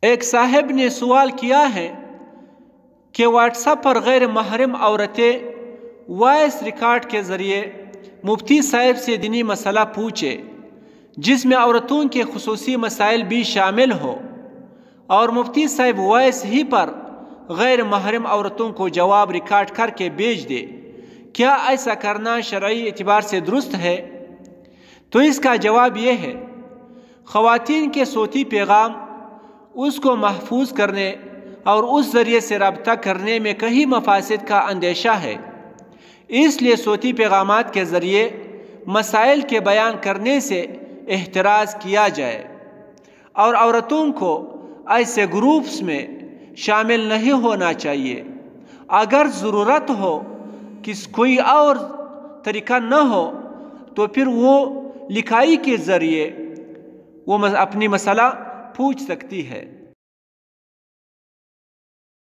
ایک صاحب نے سوال کیا ہے کہ واٹس ایپ پر غیر محرم عورتیں وائس ریکارڈ کے ذریعے مفتی صاحب سے دینی مسئلہ پوچھے جس میں عورتوں کے خصوصی مسائل بھی شامل ہو، اور مفتی صاحب وائس ہی پر غیر محرم عورتوں کو جواب ریکارڈ کر کے بھیج دے، کیا ایسا کرنا شرعی اعتبار سے درست ہے؟ تو اس کا جواب یہ ہے، خواتین کے صوتی پیغام اس کو محفوظ کرنے اور اس ذریعے سے رابطہ کرنے میں کئی مفاسد کا اندیشہ ہے، اس لیے صوتی پیغامات کے ذریعے مسائل کے بیان کرنے سے احتراز کیا جائے، اور عورتوں کو ایسے گروپس میں شامل نہیں ہونا چاہیے۔ اگر ضرورت ہو کہ کوئی اور طریقہ نہ ہو تو پھر وہ لکھائی کے ذریعے وہ اپنی مسئلہ پوچھ سکتی ہے۔